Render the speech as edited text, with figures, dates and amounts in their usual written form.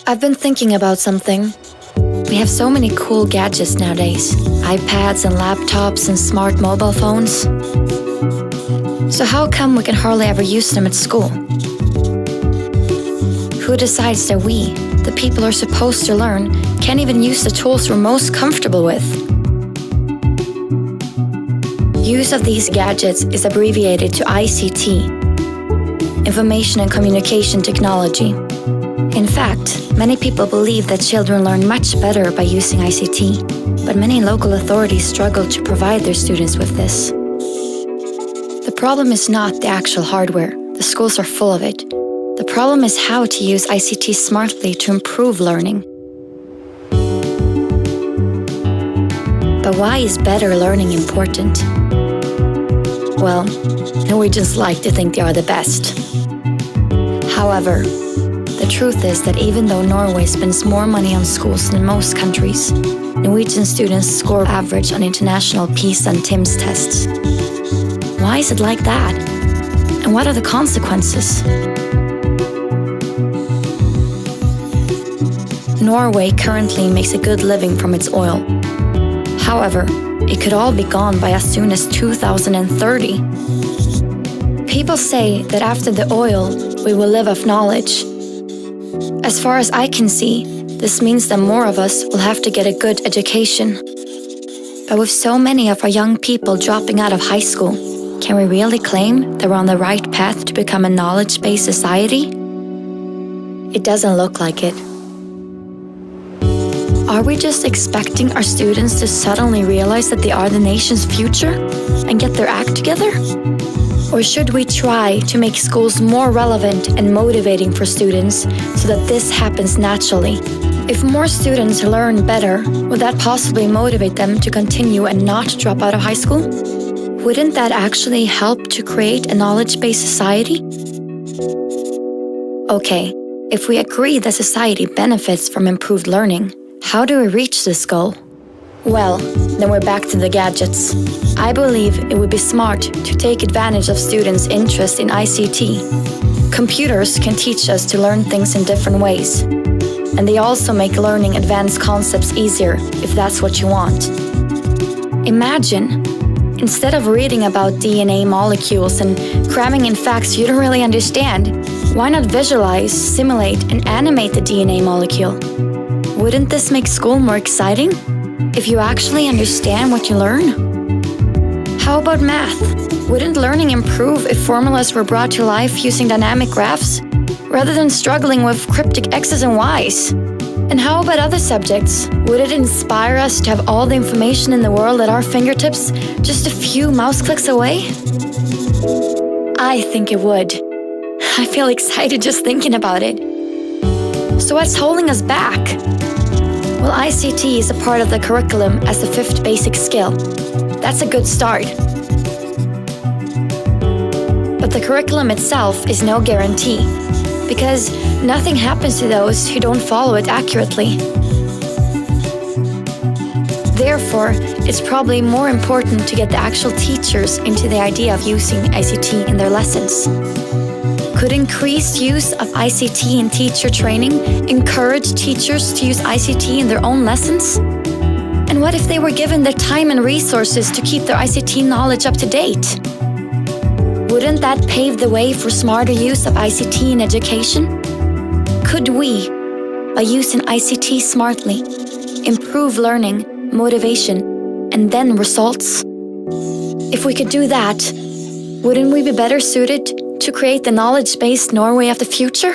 I've been thinking about something. We have so many cool gadgets nowadays. iPads and laptops and smart mobile phones. So how come we can hardly ever use them at school? Who decides that we, the people who are supposed to learn, can't even use the tools we're most comfortable with? Use of these gadgets is abbreviated to ICT, Information and Communication Technology. In fact, many people believe that children learn much better by using ICT, but many local authorities struggle to provide their students with this. The problem is not the actual hardware, the schools are full of it. The problem is how to use ICT smartly to improve learning. But why is better learning important? Well, Norwegians like to think they are the best. However, the truth is that even though Norway spends more money on schools than most countries, Norwegian students score average on international PISA and TIMSS tests. Why is it like that? And what are the consequences? Norway currently makes a good living from its oil. However, it could all be gone by as soon as 2030. People say that after the oil, we will live off knowledge. As far as I can see, this means that more of us will have to get a good education. But with so many of our young people dropping out of high school, can we really claim that we're on the right path to become a knowledge-based society? It doesn't look like it. Are we just expecting our students to suddenly realize that they are the nation's future and get their act together? Or should we try to make schools more relevant and motivating for students so that this happens naturally? If more students learn better, would that possibly motivate them to continue and not drop out of high school? Wouldn't that actually help to create a knowledge-based society? Okay, if we agree that society benefits from improved learning, how do we reach this goal? Well, then we're back to the gadgets. I believe it would be smart to take advantage of students' interest in ICT. Computers can teach us to learn things in different ways. And they also make learning advanced concepts easier, if that's what you want. Imagine, instead of reading about DNA molecules and cramming in facts you don't really understand, why not visualize, simulate, and animate the DNA molecule? Wouldn't this make school more exciting? If you actually understand what you learn? How about math? Wouldn't learning improve if formulas were brought to life using dynamic graphs, rather than struggling with cryptic X's and Y's? And how about other subjects? Would it inspire us to have all the information in the world at our fingertips, just a few mouse clicks away? I think it would. I feel excited just thinking about it. So what's holding us back? Well, ICT is a part of the curriculum as the 5th basic skill. That's a good start. But the curriculum itself is no guarantee, because nothing happens to those who don't follow it accurately. Therefore, it's probably more important to get the actual teachers into the idea of using ICT in their lessons. Could increased use of ICT in teacher training encourage teachers to use ICT in their own lessons? And what if they were given the time and resources to keep their ICT knowledge up to date? Wouldn't that pave the way for smarter use of ICT in education? Could we, by using ICT smartly, improve learning, motivation, and then results? If we could do that, wouldn't we be better suited to create the knowledge-based Norway of the future?